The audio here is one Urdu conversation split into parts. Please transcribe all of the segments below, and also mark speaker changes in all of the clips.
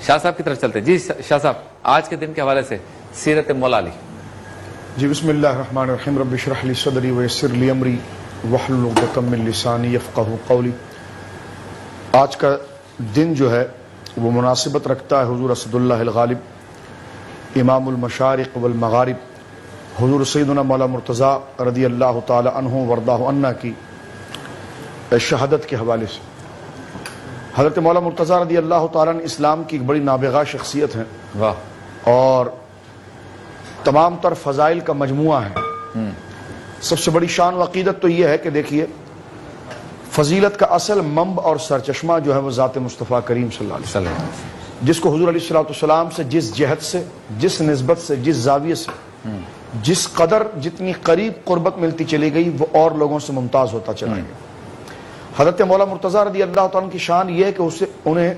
Speaker 1: شاہ صاحب کی طرف چلتے ہیں. جی شاہ صاحب، آج کے دن کے حوالے سے سیرت مولا علی.
Speaker 2: جی بسم اللہ الرحمن الرحیم. رب اشرح لی صدری ویسر لی امری واحلل عقدۃ من لسانی یفقہوا قولی. آج کا دن جو ہے وہ مناسبت رکھتا ہے حضور اسد اللہ الغالب امام المشارق والمغارب حضور سیدنا مولا مرتضیٰ رضی اللہ تعالی عنہ وردہ عنہ کی شہادت کے حوالے سے. حضرت مولا مرتضیٰ رضی اللہ تعالیٰ عنہ اسلام کی ایک بڑی نابغہ شخصیت ہیں.
Speaker 1: واہ.
Speaker 2: اور تمام تر فضائل کا مجموعہ ہے. سب سے بڑی شان و عقیدت تو یہ ہے کہ دیکھیے فضیلت کا اصل منبع اور سرچشمہ جو ہے وہ ذات مصطفیٰ کریم صلی اللہ علیہ وسلم، جس کو حضور علیہ السلام سے جس جہت سے، جس نسبت سے، جس زاویے سے، جس قدر جتنی قریب قربت ملتی چلی گئی وہ اور لوگوں سے ممتاز ہوتا چلا گیا. حضرت مولا مرتضیٰ رضی اللہ تعالیٰ کی شان یہ ہے کہ انہیں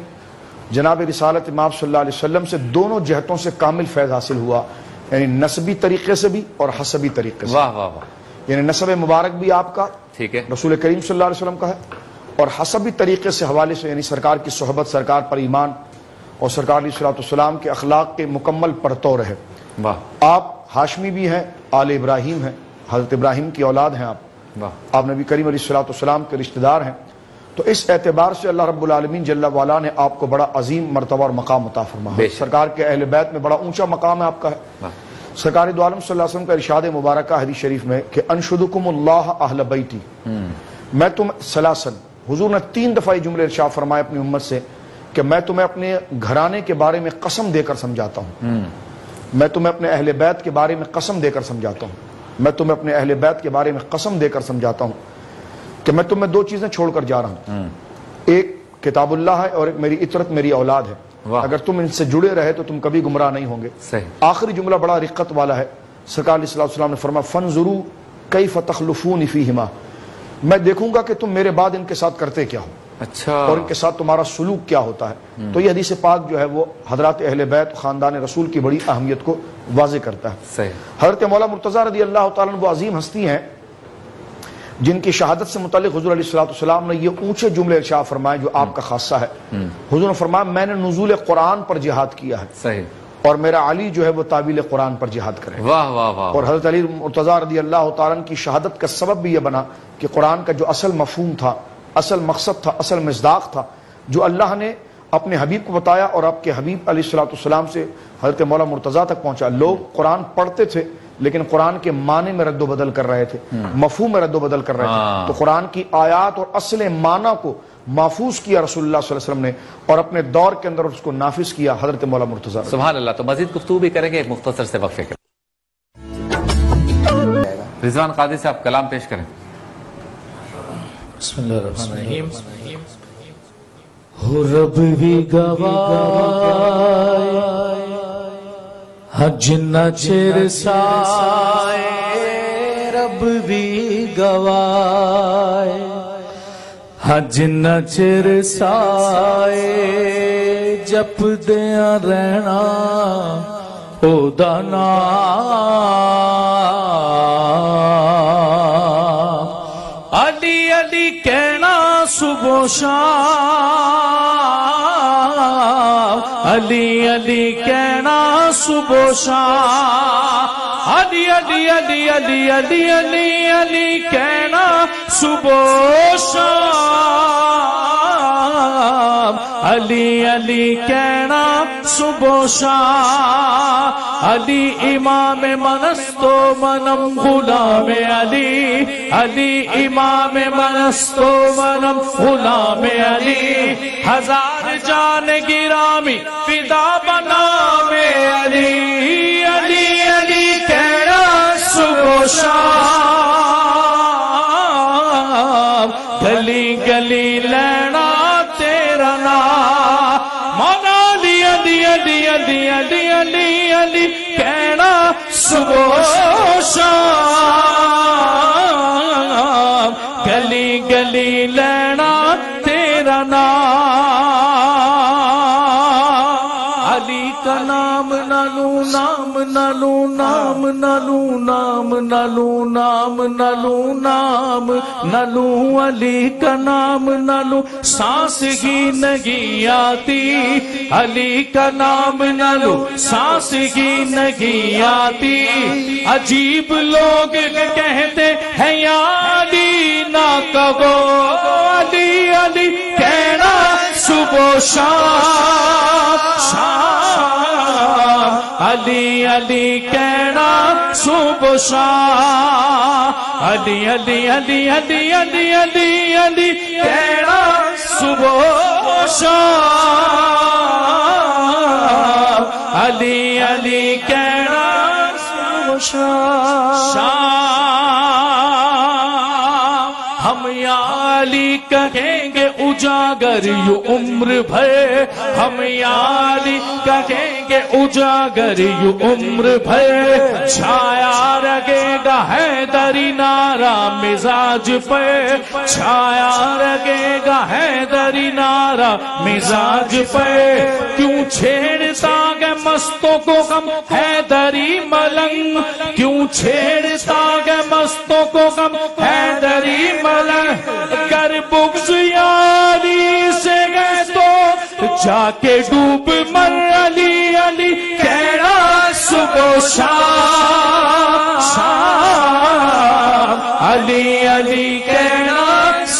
Speaker 2: جناب رسالت امام صلی اللہ علیہ وسلم سے دونوں جہتوں سے کامل فیض حاصل ہوا، یعنی نسبی طریقے سے بھی اور حسبی طریقے سے.
Speaker 1: واہ واہ واہ.
Speaker 2: یعنی نسب مبارک بھی آپ کا
Speaker 1: ٹھیک ہے،
Speaker 2: رسول کریم صلی اللہ علیہ وسلم کا ہے، اور حسبی طریقے سے حوالے سے یعنی سرکار کی صحبت، سرکار پر ایمان اور سرکار علیہ السلام کے اخلاق کے مکمل پرتو رہے.
Speaker 1: واہ.
Speaker 2: آپ ہاشمی بھی ہیں، آل ابراہیم ہیں، حضرت ابراہیم کی اولاد ہیں آپ.
Speaker 1: واہ.
Speaker 2: آپ نبی کریم علیہ السلام کے رشتہ دار ہیں. تو اس اعتبار سے اللہ رب العالمین جل وعلا نے آپ کو بڑا عظیم مرتبہ اور مقام عطا فرمایا. سرکار کے اہل بیت میں بڑا اونچا مقام ہے آپ کا ہے. سرکار دو عالم صلی اللہ علیہ وسلم کا ارشاد مبارکہ حدیث شریف میں کہ انشدکم اللہ اہل بیتی، میں تم سلاسن، حضور نے 3 دفعہ یہ جملے ارشاد فرمائے اپنی امت سے کہ میں تمہیں اپنے گھرانے کے بارے میں قسم دے کر سمجھاتا ہوں، میں تمہیں اپنے اہل بیت کے بارے میں قسم دے کر سمجھاتا ہوں، میں تمہیں اپنے اہل بیت کے بارے میں قسم دے کر سمجھاتا ہوں کہ میں تمہیں 2 چیزیں چھوڑ کر جا رہا ہوں. ایک کتاب اللہ ہے اور ایک میری اطرت، میری اولاد ہے. اگر تم ان سے جڑے رہے تو تم کبھی گمراہ نہیں ہوں گے. آخری جملہ بڑا رقت والا ہے. سرکار علیہ السلام نے فرمایا فانظروا کیف تخلفون فیہما، میں دیکھوں گا کہ تم میرے بعد ان کے ساتھ کرتے کیا ہو،
Speaker 1: اچھا،
Speaker 2: اور ان کے ساتھ تمہارا سلوک کیا ہوتا ہے. تو یہ حدیث پاک جو ہے وہ حضرات اہل بیت خاندان رسول کی بڑی اہمیت کو واضح کرتا ہے. حضرت مولا مرتضیٰ رضی اللہ تعالیٰ عنہ وہ عظیم ہستی ہیں جن کی شہادت سے متعلق حضور علیہ السلام نے یہ اونچے جملے ارشاد فرمائے جو آپ کا خاصہ ہے. حضور نے فرمایا میں نے نزول قرآن پر جہاد کیا ہے،
Speaker 1: صحیح،
Speaker 2: اور میرا علی جو ہے وہ تعویل قرآن پر جہاد کرے.
Speaker 1: واہ واہ واہ. اور
Speaker 2: حضرت علی مرتضیٰ رضی اللہ تعالیٰ عنہ کی شہادت کا سبب بھی یہ بنا کہ قرآن کا جو اصل مفہوم تھا، اصل مقصد تھا، اصل مصداق تھا، جو اللہ نے اپنے حبیب کو بتایا اور آپ کے حبیب علیہ السلام سے حضرت مولا مرتضیٰ تک پہنچا. لوگ قرآن پڑھتے تھے لیکن قرآن کے معنی میں رد و بدل کر رہے تھے، مفہوم میں رد و بدل کر رہے تھے. تو قرآن کی آیات اور اصل معنی کو محفوظ کیا رسول اللہ صلی اللہ علیہ وسلم نے، اور اپنے دور کے اندر اس کو نافذ کیا حضرت مولا مرتضیٰ.
Speaker 1: سبحان اللہ. تو مزید گفتگو بھی کریں گے ایک مختصر سے وقفے کے. رضوان قادری صاحب کلام پیش کریں.
Speaker 3: بسم اللہ الرحمن الرحیم. ہو رب بھی گواہ حج نہ چر سائے، رب بھی گواہ حج نہ چر سائے، جپ دیا رہنا او دا نام، علی علی کہنا صبح شام، علی علی کہنا صبح شام، علی علی علی علی علی علی علی کہنا صبح شام، علی علی کہنا صبح شام، علی امام منستو منم غلام علی، علی امام منستو منم غلام علی، ہزار جان گرامی فدا بنام علی، علی علی کہنا صبح شام، گلی گلی لینا تیرا نام، مولا علی علی علی علی علی علی علی کہنا صبح شام، گلی گلی لینا تیرا نام، علی کا نام نہ لوں نام نہ لوں نام نہ لوں نام نہ لوں نام نہ لوں نام نہ لوں علی کا نام نہ لوں سانس ہی نہیں آتی علی کا نام نہ لوں سانس ہی نہیں آتی عجیب لوگ کہتے ہیں یا علی نہ کہو علی علی کہنا صبح و شام شام علی علی کہنا صبح و شام علی علی علی علی علی علی علی کہنا صبح و شام علی علی کہنا صبح و شام ہم یا علی کہیں گے اجاگر یوں عمر بھر ہم یا علی کہیں گے اجاگر یوں عمر بھر چھایا رگے گا حیدری نعرہ مزاج پہ چھایا رگے گا حیدری نعرہ مزاج پہ کیوں چھیڑتا گے مستوں کو غم حیدری ملنگ کیوں چھیڑتا گے مستوں کو غم حیدری ملنگ کر بغض یاری سے گئے تو جا کے ڈوب مر علی علی کہنا صبح و شام شام علی علی کہنا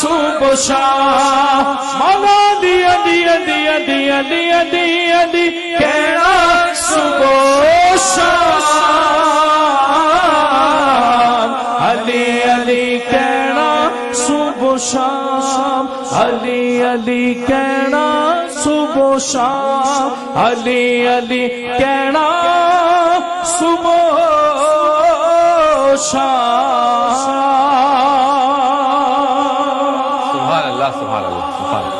Speaker 3: صبح و شام مولا علی علی علی علی علی علی علی کہنا صبح و شام علی علی کہنا صبح و شام علی علی کہنا صبح و شام علی علی کہنا صبح و شام
Speaker 1: سبحان اللہ سبحان اللہ سبحان اللہ۔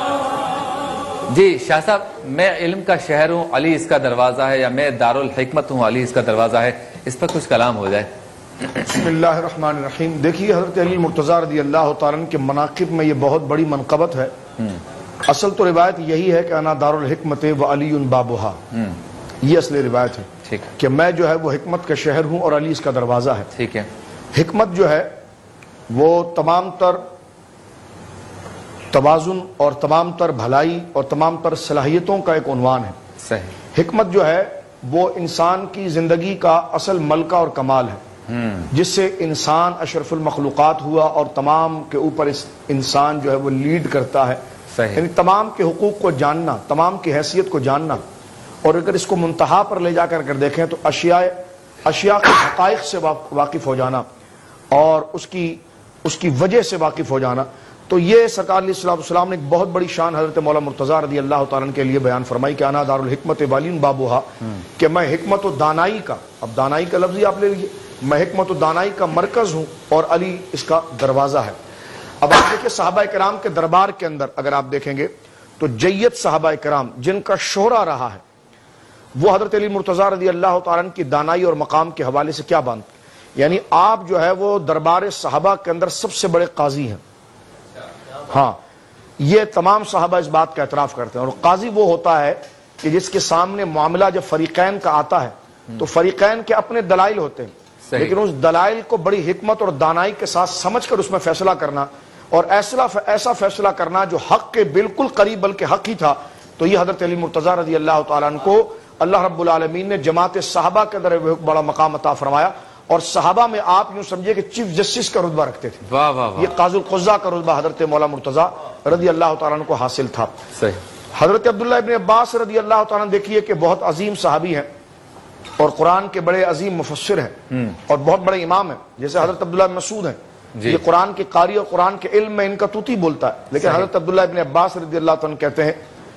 Speaker 1: جی شاہ صاحب، میں علم کا شہر ہوں علی اس کا دروازہ ہے، یا میں دارالحکمت ہوں علی اس کا دروازہ ہے، اس پر کچھ کلام ہو جائے۔
Speaker 2: بسم اللہ الرحمن الرحیم۔ دیکھیے حضرت علی مرتضیٰ رضی اللہ تعالیٰ عنہ کے مناقب میں یہ بہت بڑی منقبت ہے۔ اصل تو روایت یہی ہے کہ انا دارالحکمت و علی بابہا، یہ اصل روایت ہے کہ میں جو ہے وہ حکمت کا شہر ہوں اور علی اس کا دروازہ ہے۔
Speaker 1: ٹھیک ہے۔
Speaker 2: حکمت جو ہے وہ تمام تر توازن اور تمام تر بھلائی اور تمام تر صلاحیتوں کا ایک عنوان ہے۔
Speaker 1: صحیح۔
Speaker 2: حکمت جو ہے وہ انسان کی زندگی کا اصل ملکہ اور کمال ہے، جس سے انسان اشرف المخلوقات ہوا اور تمام کے اوپر انسان جو ہے وہ لیڈ کرتا ہے۔ یعنی تمام کے حقوق کو جاننا، تمام کی حیثیت کو جاننا، اور اگر اس کو منتہا پر لے جا کر دیکھیں تو اشیاء کے حقائق سے واقف ہو جانا اور اس کی وجہ سے واقف ہو جانا، تو یہ سرکار علیہ السلام نے ایک بہت بڑی شان حضرت مولا مرتضیٰ رضی اللہ تعالیٰ عنہ کے لیے بیان فرمائی کہ انا دارالحکمت وعلی بابوہا، کہ میں حکمت و دانائی کا، اب دانائی کا لفظ ہی آپ لے لیجیے، میں حکمت و دانائی کا مرکز ہوں اور علی اس کا دروازہ ہے۔ اب آپ دیکھیں صحابہ کرام کے دربار کے اندر اگر آپ دیکھیں گے تو جید صحابہ کرام جن کا شہرہ رہا ہے وہ حضرت علی مرتضیٰ رضی اللہ تعالیٰ عنہ کی دانائی اور مقام کے حوالے سے کیا بات، یعنی آپ جو ہے وہ دربار صحابہ کے اندر سب سے بڑے قاضی ہیں۔ ہاں، یہ تمام صحابہ اس بات کا اعتراف کرتے ہیں، اور قاضی وہ ہوتا ہے کہ جس کے سامنے معاملہ جب فریقین کا آتا ہے تو فریقین کے اپنے دلائل ہوتے ہیں، لیکن اس دلائل کو بڑی حکمت اور دانائی کے ساتھ سمجھ کر اس میں فیصلہ کرنا، اور ایسا فیصلہ کرنا جو حق کے بالکل قریب بلکہ حق ہی تھا، تو یہ حضرت علی مرتضیٰ رضی اللہ تعالیٰ عنہ کو اللہ رب العالمین نے جماعت صحابہ کے اندر بڑا مقام عطا فرمایا، اور صحابہ میں آپ یوں سمجھے کہ چیف جسٹس کا رتبہ رکھتے تھے۔
Speaker 1: واہ واہ واہ۔
Speaker 2: یہ قاضی القضاء کا رتبہ حضرت مولا مرتضیٰ رضی اللہ تعالیٰ عنہ کو حاصل تھا۔
Speaker 1: صحیح۔
Speaker 2: حضرت عبداللہ ابن عباس رضی اللہ تعالیٰ عنہ دیکھیے کہ بہت عظیم صحابی ہیں اور قرآن کے بڑے عظیم مفسر ہیں اور بہت بڑے امام ہیں، جیسے حضرت عبداللہ بن مسعود ہیں، یہ قرآن کی قاری اور قرآن کے علم میں ان کا توتی بولتا ہے، لیکن حضرت عبداللہ ابن عباس رضی اللہ تعالیٰ عنہ کہتے ہیں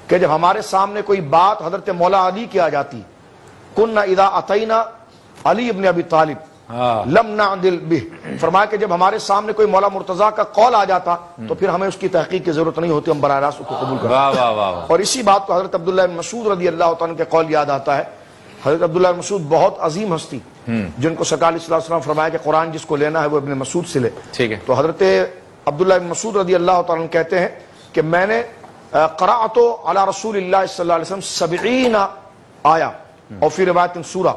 Speaker 2: کہ جب ہمارے سامنے کوئی بات حضرت مولا علی کی آ جاتی، کننا اذا اتینا علی ابن ابی طالب لم نعدل بہ، فرمایا کہ جب ہمارے سامنے کوئی مولا مرتضیٰ کا قول آ جاتا تو پھر ہمیں اس کی تحقیق کی ضرورت نہیں ہوتی، ہم براہ راست اس کو قبول کرتے ہیں۔ اور اسی بات کو حضرت عبداللہ بن مسعود رضی اللہ تعالیٰ کے قول یاد آتا ہے۔ حضرت عبداللہ بن مسعود بہت عظیم ہستی جن کو سرکار علیہ السلام فرمایا کہ قرآن جس کو لینا ہے وہ ابن مسعود سے لے۔ تو حضرت عبداللہ بن مسعود رضی اللہ تعالیٰ کہتے ہیں کہ میں نے قرأت علی رسول اللہ صلی اللہ علیہ وسلم 70 آیا، اور فی روایت سورہ،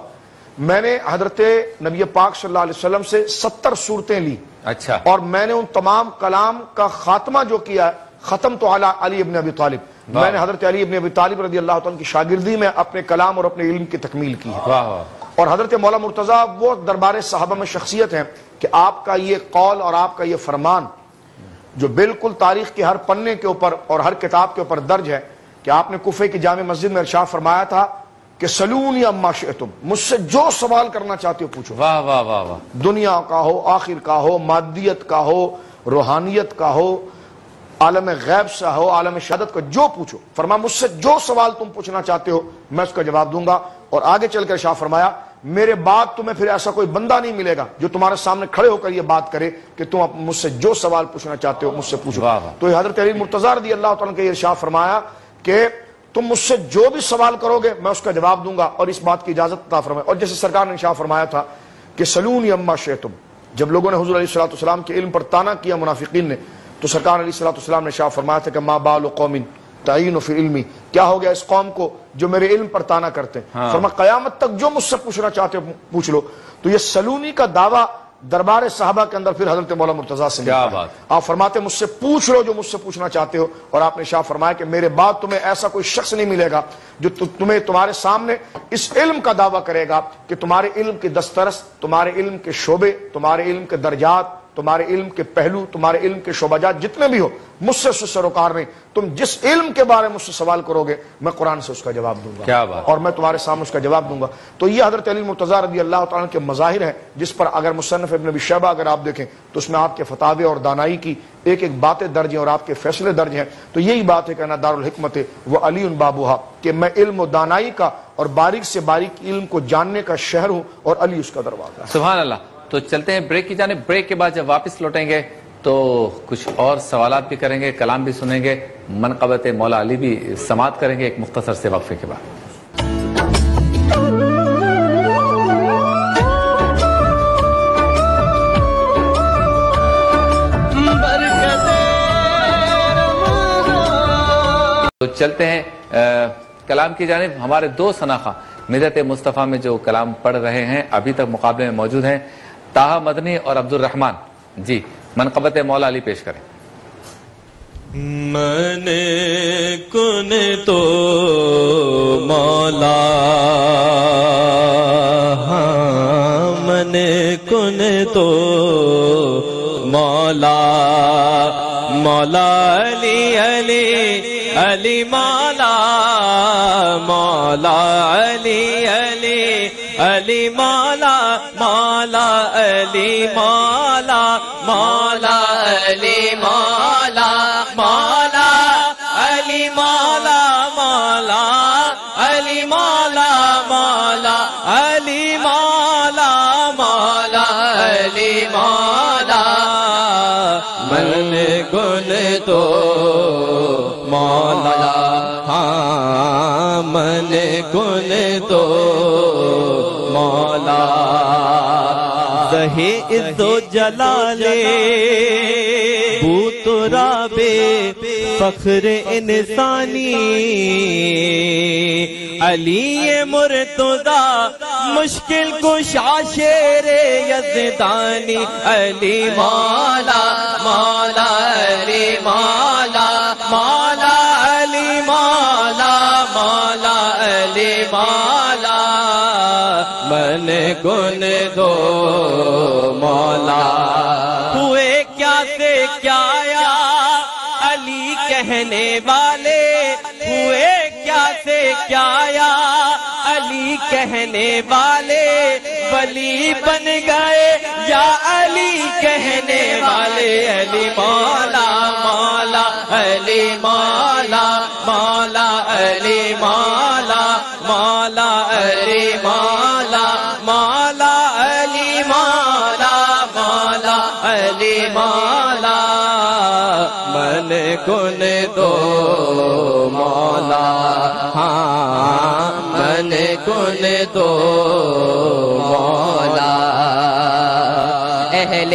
Speaker 2: میں نے حضرت نبی پاک صلی اللہ علیہ وسلم سے 70 صورتیں لی،
Speaker 1: اچھا،
Speaker 2: اور میں نے ان تمام کلام کا خاتمہ جو کیا ہے، ختم تو علی علی ابن ابی طالب، میں نے حضرت علی ابن ابی طالب رضی اللہ تعالیٰ کی شاگردی میں اپنے کلام اور اپنے علم کی تکمیل کی ہے۔ اور حضرت مولا مرتضیٰ وہ دربار صحابہ میں شخصیت ہیں کہ آپ کا یہ قول اور آپ کا یہ فرمان جو بالکل تاریخ کے ہر پنے کے اوپر اور ہر کتاب کے اوپر درج ہے، کہ آپ نے کوفے کی جامع مسجد میں ارشاد فرمایا تھا کہ سلونی اما شئتم، مجھ سے جو سوال کرنا چاہتے ہو پوچھو،
Speaker 1: واہ واہ واہ واہ،
Speaker 2: دنیا کا ہو، آخر کا ہو، مادیت کا ہو، روحانیت کا ہو، عالم غیب سے ہو، عالم شہادت کا، جو پوچھو، فرمایا مجھ سے جو سوال تم پوچھنا چاہتے ہو میں اس کا جواب دوں گا۔ اور آگے چل کر ارشاد فرمایا میرے بعد تمہیں پھر ایسا کوئی بندہ نہیں ملے گا جو تمہارے سامنے کھڑے ہو کر یہ بات کرے کہ تم مجھ سے جو سوال پوچھنا چاہتے ہو مجھ سے پوچھو۔ تو یہ حضرت علی مرتضیٰ رضی اللہ تعالیٰ کے ارشاد فرمایا کہ تم مجھ سے جو بھی سوال کرو گے میں اس کا جواب دوں گا، اور اس بات کی اجازت عطا فرمایا۔ اور جیسے سرکار نے ارشاد فرمایا تھا کہ سلونی اما شئتم، جب لوگوں نے حضور علیہ السلام کے علم پر طعنا کیا منافقین نے، تو سرکار علیہ السلام نے ارشاد فرمایا تھا کہ ما بال قوم تعین فی علمی، کیا ہو گیا اس قوم کو جو میرے علم پر طعنا کرتے ہیں، فرمایا قیامت تک جو مجھ سے پوچھنا چاہتے ہو پوچھ لو۔ تو یہ سلونی کا دعویٰ دربار صحابہ کے اندر پھر حضرت مولا مرتضیٰ سے
Speaker 1: کیا بات،
Speaker 2: آپ فرماتے مجھ سے پوچھ لو جو مجھ سے پوچھنا چاہتے ہو، اور آپ نے ارشاد فرمایا کہ میرے بعد تمہیں ایسا کوئی شخص نہیں ملے گا جو تمہیں تمہارے سامنے اس علم کا دعویٰ کرے گا کہ تمہارے علم کے دسترس، تمہارے علم کے شعبے، تمہارے علم کے درجات، تمہارے علم کے پہلو، تمہارے علم کے شعبہ جات جتنے بھی ہو مجھ سے سروکار نہیں، تم جس علم کے بارے میں مجھ سے سوال کرو گے میں قرآن سے اس کا جواب دوں گا،
Speaker 1: کیا بات، اور
Speaker 2: میں تمہارے سامنے اس کا جواب دوں گا۔ تو یہ حضرت علی مرتضیٰ رضی اللہ تعالیٰ کے مظاہر ہیں، جس پر اگر مصنف ابن ابی شیبہ اگر آپ دیکھیں تو اس میں آپ کے فتاوے اور دانائی کی ایک ایک باتیں درج ہیں اور آپ کے فیصلے درج ہیں۔ تو یہی بات ہے کہ انا دار الحکمت وہ علی بابوہا، کہ میں علم و دانائی کا اور باریک سے باریک علم کو جاننے کا شہر ہوں اور علی اس کا دروازہ ہے۔
Speaker 1: سبحان اللہ۔ تو چلتے ہیں بریک کی جانب، بریک کے بعد جب واپس لوٹیں گے تو کچھ اور سوالات بھی کریں گے، کلام بھی سنیں گے، منقبت مولا علی بھی سماعت کریں گے ایک مختصر سے وقفے کے بعد۔ تو چلتے ہیں کلام کی جانب۔ ہمارے دو شناخہ ملت مصطفیٰ میں جو کلام پڑھ رہے ہیں ابھی تک مقابلے میں موجود ہیں، طاہا مدنی اور عبد الرحمن جی، منقبت مولا علی پیش کریں۔
Speaker 3: میں نے کن تو مولا، میں نے کن تو مولا، مولا علی علی علی مولا، مولا علی علی علی مولا، مولا علی مولا، مولا علی مولا، مولا علی مولا، مولا علی مولا، مولا علی مولا، مولا علی مولا، میں نے گن تو مولا، ہاں میں نے گن تو مولا، زہی عز و جلالے بو ترابے فخر انسانی، علی مرتضیٰ مشکل کشا شیر یزدانی، علی مولا، مولا علی مولا، مولا علی مولا، مولا علی مولا، من گن دو مولا، ہوئے کیا سے کیا آیا علی کہنے والے، ہوئے کیا سے کیا آیا علی کہنے والے، ولی بن گئے یا علی کہنے والے، علی مولا، مولا علی مولا، مولا علی مولا، مولا علی مولا، مولا علی مولا، مولا علی مولا، من کن دو مولا، ہاں من کن دو مولا، اہل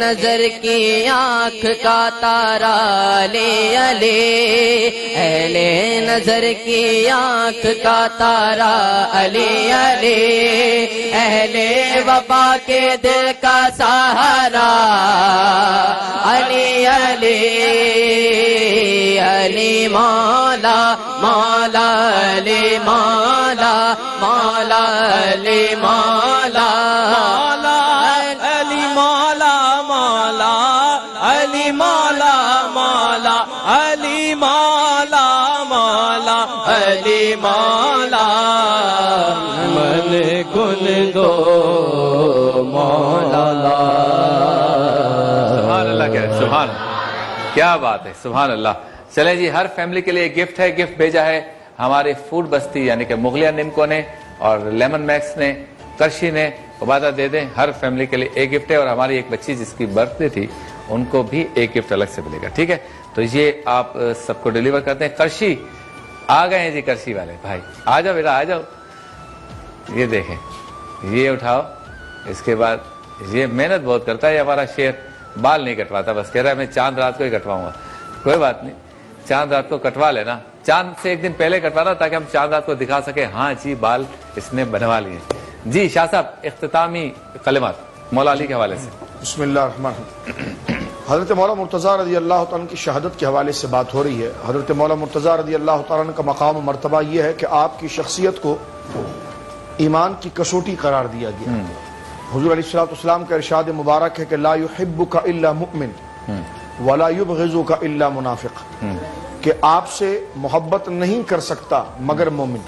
Speaker 4: نظر کی آنکھ کا تارا علی علی، اہل نظر کی آنکھ کا تارا علی علی، اہل وفا کے دل کا سہارا علی علی، علی مولا مولا علی مولا مولا علی مولا
Speaker 3: علی مولا مولا علی مولا مولا علی مولا مولا علی مولا، من گن دو مولا۔
Speaker 1: سبحان اللہ، سبحان اللہ، کیا بات ہے، سبحان اللہ۔ چلیں جی، ہر فیملی کے لیے گفٹ ہے، گفٹ بھیجا ہے ہمارے فوڈ بستی یعنی کہ مغلیہ نمکو نے اور لیمن میکس نے، کرشی نے، عبادہ دے دیں، ہر فیملی کے لیے ایک گفٹ ہے، اور ہماری ایک بچی جس کی برتھ ڈے تھی ان کو بھی ایک گفٹ الگ سے ملے گا، ٹھیک ہے؟ تو یہ آپ سب کو ڈیلیور کرتے ہیں۔ کرشی آ گئے ہیں جی، کرشی والے بھائی آ جاؤ بیٹا، آ جاؤ، یہ دیکھیں، یہ اٹھاؤ، اس کے بعد یہ محنت بہت کرتا ہے، یہ ہمارا شیر بال نہیں کٹواتا، بس کہہ رہا ہے میں چاند رات کو ہی کٹواؤں گا۔ کوئی بات نہیں، چاند رات کو کٹوا لینا، چاند سے ایک دن پہلے کٹوانا تاکہ ہم چاند رات کو دکھا سکیں ہاں جی بال اس نے بنوا لیے۔ جی شاہ صاحب، اختتامی کلمات مولا علی کے حوالے سے۔
Speaker 2: بسم اللہ الرحمن الرحیم۔ حضرت مولا مرتضیٰ رضی اللہ تعالیٰ کی شہادت کے حوالے سے بات ہو رہی ہے۔ حضرت مولا مرتضیٰ رضی اللہ تعالیٰ کا مقام و مرتبہ یہ ہے کہ آپ کی شخصیت کو ایمان کی کسوٹی قرار دیا گیا۔ حضور علیہ السلام کا ارشاد مبارک ہے کہ لا یحبک الا مؤمن ولا یبغضک الا منافق، کہ آپ سے محبت نہیں کر سکتا مگر مومن،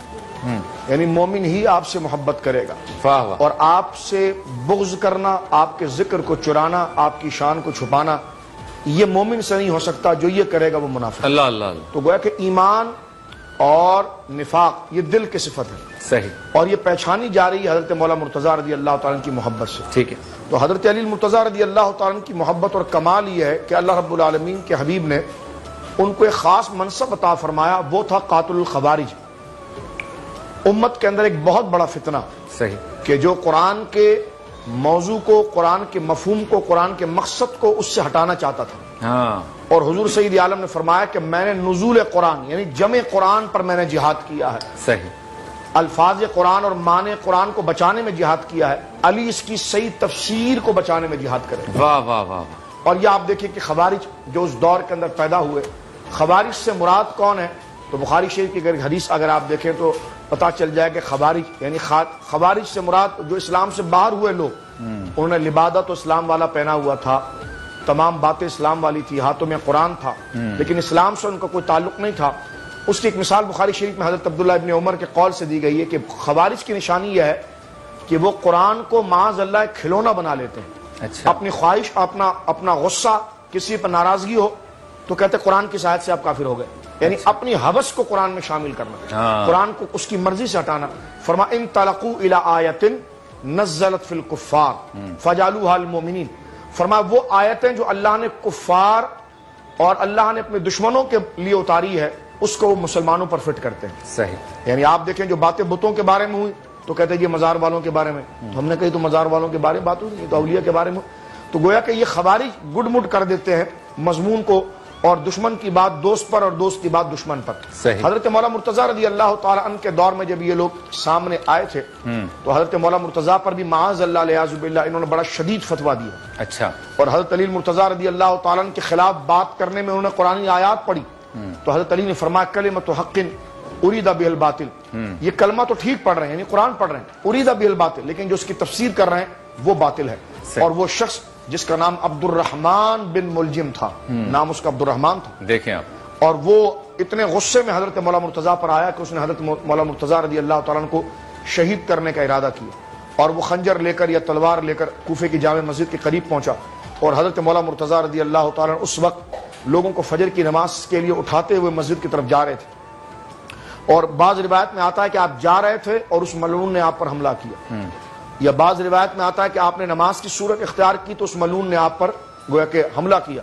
Speaker 2: یعنی مومن ہی آپ سے محبت کرے گا،
Speaker 1: واہ واہ،
Speaker 2: اور آپ سے بغض کرنا، آپ کے ذکر کو چرانا، آپ کی شان کو چھپانا، یہ مومن سے نہیں ہو سکتا، جو یہ کرے گا وہ منافق۔
Speaker 1: اللہ اللہ اللہ،
Speaker 2: تو گویا کہ ایمان اور نفاق یہ دل کی صفت ہے،
Speaker 1: صحیح،
Speaker 2: اور یہ پہچانی جا رہی ہے حضرت مولا مرتضیٰ رضی اللہ تعالیٰ کی محبت سے۔
Speaker 1: ٹھیک ہے،
Speaker 2: تو حضرت علی مرتضیٰ رضی اللہ تعالیٰ کی محبت اور کمال یہ ہے کہ اللہ رب العالمین کے حبیب نے ان کو ایک خاص منصب عطا فرمایا، وہ تھا قاتل الخوارج۔ امت کے اندر ایک بہت بڑا فتنہ
Speaker 1: صحیح،
Speaker 2: کہ جو قرآن کے موضوع کو، قرآن کے مفہوم کو، قرآن کے مقصد کو اس سے ہٹانا چاہتا تھا،
Speaker 1: ہاں،
Speaker 2: اور حضور سید عالم نے فرمایا کہ میں نے نزول قرآن یعنی جمع قرآن پر میں نے جہاد کیا ہے،
Speaker 1: صحیح،
Speaker 2: الفاظ قرآن اور معنی قرآن کو بچانے میں جہاد کیا ہے، علی اس کی صحیح تفسیر کو بچانے میں جہاد کرے۔
Speaker 1: واہ واہ واہ،
Speaker 2: اور یہ آپ دیکھیں کہ خوارج جو اس دور کے اندر پیدا ہوئے، خوارج سے مراد کون ہے؟ تو بخاری شریف کی حدیث اگر آپ دیکھیں تو پتہ چل جائے کہ خوارج یعنی خوارج سے مراد جو اسلام سے باہر ہوئے لوگ، انہوں نے لبادہ تو اسلام والا پہنا ہوا تھا، تمام باتیں اسلام والی تھی، ہاتھوں میں قرآن تھا، لیکن اسلام سے ان کا کوئی تعلق نہیں تھا۔ اس کی ایک مثال بخاری شریف میں حضرت عبداللہ ابن عمر کے قول سے دی گئی ہے کہ خوارج کی نشانی یہ ہے کہ وہ قرآن کو معاذ اللہ ایک کھلونا بنا لیتے ہیں،
Speaker 1: اچھا،
Speaker 2: اپنی خواہش، اپنا غصہ، کسی پر ناراضگی ہو تو کہتے قرآن کی آیت سے آپ کافر ہو گئے، یعنی اپنی ہوس کو قرآن میں شامل کرنا، قرآن کو اس کی مرضی سے ہٹانا۔ فرما ان تلقوا الی آیت نزلت فی الکفار فجعلوها المؤمنین، فرما وہ آیتیں جو اللہ نے کفار اور اللہ نے اپنے دشمنوں کے لیے اتاری ہے اس کو وہ مسلمانوں پر فٹ کرتے ہیں۔
Speaker 1: صحیح،
Speaker 2: یعنی آپ دیکھیں جو باتیں بتوں کے بارے میں ہوئی تو کہتے ہیں یہ مزار والوں کے بارے میں، تو ہم نے کہی تو مزار والوں کے بارے میں بات ہوئی، تو اولیاء کے بارے میں، تو گویا کہ یہ خوارج گڈ مڈ کر دیتے ہیں مضمون کو، اور دشمن کی بات دوست پر اور دوست کی بات دشمن پر۔
Speaker 1: صحیح،
Speaker 2: حضرت مولا مرتضیٰ رضی اللہ تعالیٰ عنہ کے دور میں جب یہ لوگ سامنے آئے تھے تو حضرت مولا مرتضیٰ پر بھی معاذ اللہ علیہ باللہ انہوں نے بڑا شدید فتویٰ دیا،
Speaker 1: اچھا،
Speaker 2: اور حضرت علی مرتضیٰ رضی اللہ تعالیٰ عنہ کے خلاف بات کرنے میں انہوں نے قرآنی آیات پڑھی تو حضرت علی نے فرمایا کلمۃ حق ارید بہ الباطل، یہ کلمہ تو ٹھیک پڑھ رہے ہیں یعنی قرآن پڑھ رہے ہیں، ارید بہ الباطل، لیکن جو اس کی تفسیر کر رہے ہیں وہ باطل ہے۔ اور وہ شخص جس کا نام عبد الرحمن بن ملجم تھا، نام اس کا عبد الرحمن تھا،
Speaker 1: دیکھیں آپ،
Speaker 2: اور وہ اتنے غصے میں حضرت مولا مرتضیٰ پر آیا کہ اس نے حضرت مولا مرتضیٰ رضی اللہ تعالیٰ عنہ کو شہید کرنے کا ارادہ کیا، اور وہ خنجر لے کر یا تلوار لے کر کوفے کی جامع مسجد کے قریب پہنچا، اور حضرت مولا مرتضیٰ رضی اللہ تعالیٰ عنہ اس وقت لوگوں کو فجر کی نماز کے لیے اٹھاتے ہوئے مسجد کی طرف جا رہے تھے، اور بعض روایت میں آتا ہے کہ آپ جا رہے تھے اور اس ملعون نے آپ پر حملہ کیا، یا بعض روایت میں آتا ہے کہ آپ نے نماز کی صورت اختیار کی تو اس ملعون نے آپ پر گویا کہ حملہ کیا۔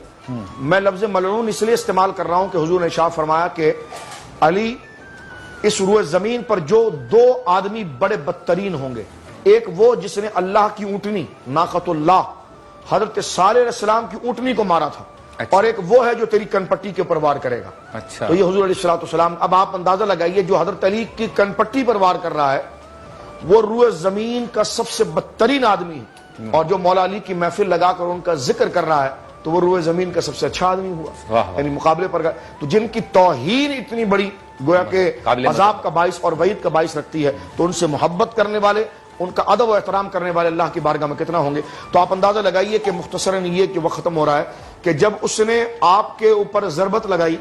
Speaker 2: میں لفظ ملعون اس لیے استعمال کر رہا ہوں کہ حضور نے ارشاد فرمایا کہ علی اس روئے زمین پر جو دو آدمی بڑے بدترین ہوں گے، ایک وہ جس نے اللہ کی اونٹنی ناقۃ اللہ حضرت صالح علیہ السلام کی اونٹنی کو مارا تھا، اور ایک وہ ہے جو تیری کن پٹی کے اوپر وار کرے گا۔
Speaker 1: اچھا،
Speaker 2: تو یہ حضور علیہ السلام، اب آپ اندازہ لگائیے جو حضرت علی کی کن پٹی پر وار کر رہا ہے وہ روئے زمین کا سب سے بدترین آدمی ہے، اور جو مولا علی کی محفل لگا کر ان کا ذکر کر رہا ہے تو وہ روئے زمین کا سب سے اچھا آدمی ہوا، یعنی مقابلے پر۔ تو جن کی توہین اتنی بڑی گویا کہ عذاب کا باعث اور وعید کا باعث رکھتی ہے، تو ان سے محبت کرنے والے، ان کا ادب و احترام کرنے والے اللہ کی بارگاہ میں کتنا ہوں گے۔ تو آپ اندازہ لگائیے کہ مختصراً یہ کہ وہ ختم ہو رہا ہے کہ جب اس نے آپ کے اوپر ضربت لگائی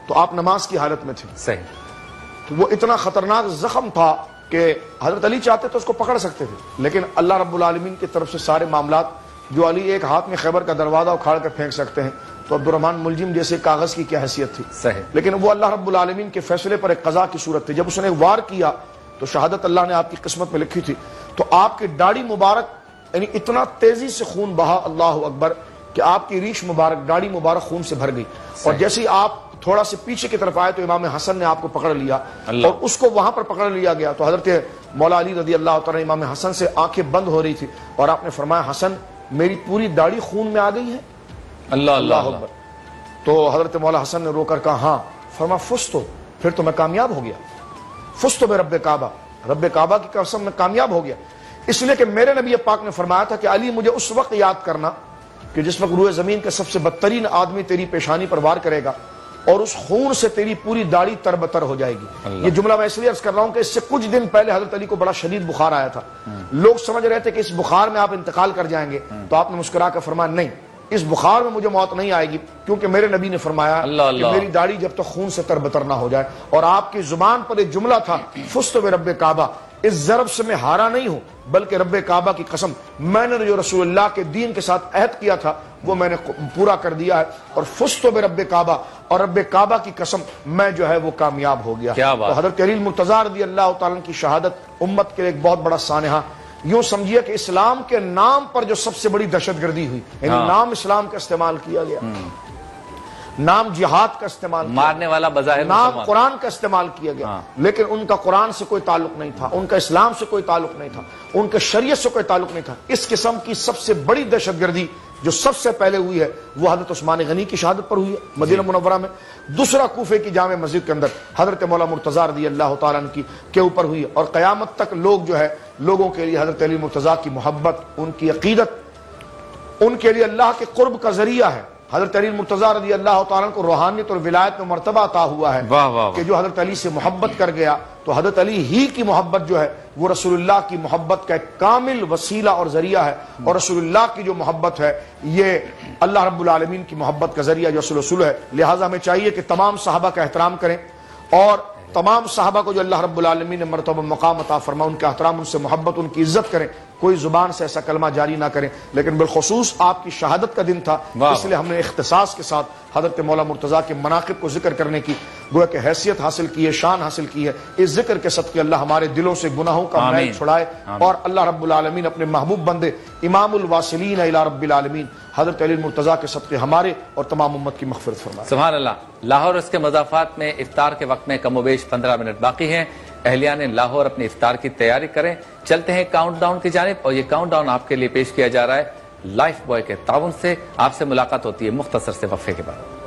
Speaker 2: تو آپ نماز کی حالت میں تھے،
Speaker 1: صحیح،
Speaker 2: تو وہ اتنا خطرناک زخم تھا کہ حضرت علی چاہتے تو اس کو پکڑ سکتے تھے، لیکن اللہ رب العالمین کی طرف سے سارے معاملات، جو علی ایک ہاتھ میں خیبر کا دروازہ اکھاڑ کر پھینک سکتے ہیں تو عبد الرحمن ملجم جیسے کاغذ کی کیا حیثیت تھی،
Speaker 1: صحیح،
Speaker 2: لیکن وہ اللہ رب العالمین کے فیصلے پر ایک قضا کی صورت تھی۔ جب اس نے وار کیا تو شہادت اللہ نے آپ کی قسمت میں لکھی تھی، تو آپ کی داڑھی مبارک یعنی اتنا تیزی سے خون بہا، اللہ اکبر، کہ آپ کی ریش مبارک، داڑھی مبارک خون سے بھر گئی، اور جیسے ہی آپ تھوڑا سے پیچھے کی طرف آئے تو امام حسن نے آپ کو پکڑ لیا، اور اس کو وہاں پر پکڑ لیا گیا تو حضرت مولا علی رضی اللہ تعالیٰ امام حسن سے آنکھیں بند ہو رہی تھی، اور آپ نے فرمایا حسن میری پوری داڑھی خون میں آ گئی ہے،
Speaker 1: اللہ اللہ
Speaker 2: اکبر۔ تو حضرت مولا حسن نے رو کر کہا ہاں، فرمایا فزتو، پھر تو میں کامیاب ہو گیا، فزتو بے رب کعبہ، رب کعبہ کی قسم میں کامیاب ہو گیا، اس لیے کہ میرے نبی پاک نے فرمایا تھا کہ علی مجھے اس وقت یاد کرنا کہ جس وقت روئے زمین کا سب سے بدترین آدمی تیری پیشانی پر وار کرے گا اور اس خون سے تیری پوری داڑھی تربتر ہو جائے گی۔ یہ جملہ میں اس لیے عرض کر رہا ہوں کہ اس سے کچھ دن پہلے حضرت علی کو بڑا شدید بخار آیا تھا، لوگ سمجھ رہے تھے کہ اس بخار میں آپ انتقال کر جائیں گے، تو آپ نے مسکرا کر فرمایا نہیں، اس بخار میں مجھے موت نہیں آئے گی، کہ میرے نبی نے فرمایا کہ میری داڑھی جب تک خون سے تربتر نہ ہو جائے، اور آپ کی زبان پر ایک جملہ تھا فزت برب کعبہ، اس ضرب سے میں ہارا نہیں ہوں بلکہ رب کعبہ کی قسم، میں نے جو رسول اللہ کے دین کے ساتھ عہد کیا تھا وہ میں نے پورا کر دیا ہے، اور فزت برب کعبہ، اور رب کعبہ کی قسم میں جو ہے وہ کامیاب ہو گیا۔ تو حضرت علی المرتضیٰ رضی اللہ تعالیٰ کی شہادت امت کے ایک بہت بڑا سانحہ، یوں سمجھیے کہ اسلام کے نام پر جو سب سے بڑی دہشت گردی ہوئی، یعنی نام اسلام کا استعمال کیا گیا، نام جہاد کا استعمال کیا،
Speaker 1: مارنے والا بظاہر
Speaker 2: نام قرآن کا استعمال کیا گیا، لیکن ان کا قرآن سے کوئی تعلق نہیں تھا، ان کا اسلام سے کوئی تعلق نہیں تھا، ان کے شریعت سے کوئی تعلق نہیں تھا۔ اس قسم کی سب سے بڑی دہشت گردی جو سب سے پہلے ہوئی ہے وہ حضرت عثمان غنی کی شہادت پر ہوئی ہے مدینہ منورہ میں، دوسرا کوفے کی جامع مسجد کے اندر حضرت مولا مرتضیٰ رضی اللہ تعالیٰ عنہ کے اوپر ہوئی ہے، اور قیامت تک لوگ جو ہے لوگوں کے لیے حضرت علی مرتضیٰ کی محبت، ان کی عقیدت، ان کے لیے اللہ کے قرب کا ذریعہ ہے۔ حضرت علی مرتضیٰ رضی اللہ تعالیٰ کو روحانیت اور ولایت میں مرتبہ عطا ہوا ہے کہ جو حضرت علی سے محبت کر گیا تو حضرت علی ہی کی محبت جو ہے وہ رسول اللہ کی محبت کا ایک کامل وسیلہ اور ذریعہ ہے، اور رسول اللہ کی جو محبت ہے یہ اللہ رب العالمین کی محبت کا ذریعہ جو رسول ہے۔ لہٰذا ہمیں چاہیے کہ تمام صحابہ کا احترام کریں، اور تمام صحابہ کو جو اللہ رب العالمین نے مرتبہ مقام عطا فرما ان کا احترام، ان سے محبت، ان کی عزت کریں، کوئی زبان سے ایسا کلمہ جاری نہ کریں، لیکن بالخصوص آپ کی شہادت کا دن تھا، اس لیے ہم نے اختصاص کے ساتھ حضرت مولا مرتضیٰ کے مناقب کو ذکر کرنے کی گویا کہ حیثیت حاصل کی ہے، شان حاصل کی ہے۔ اس ذکر کے صدقے اللہ ہمارے دلوں سے گناہوں کا میل چھڑائے، اور اللہ رب العالمین اپنے محبوب بندے امام الواصلین الی رب العالمین حضرت علی مرتضیٰ کے صدقے ہمارے اور تمام امت کی مغفرت فرمائے۔
Speaker 1: سبحان اللہ۔ لاہور اس کے مضافات میں افطار کے وقت میں کم و بیش 15 منٹ باقی ہیں، اہلیان لاہور اپنی افطار کی تیاری کریں۔ چلتے ہیں کاؤنٹ ڈاؤن کی جانب، اور یہ کاؤنٹ ڈاؤن آپ کے لیے پیش کیا جا رہا ہے لائف بوائے کے تعاون سے۔ آپ سے ملاقات ہوتی ہے مختصر سے وقفے کے بعد۔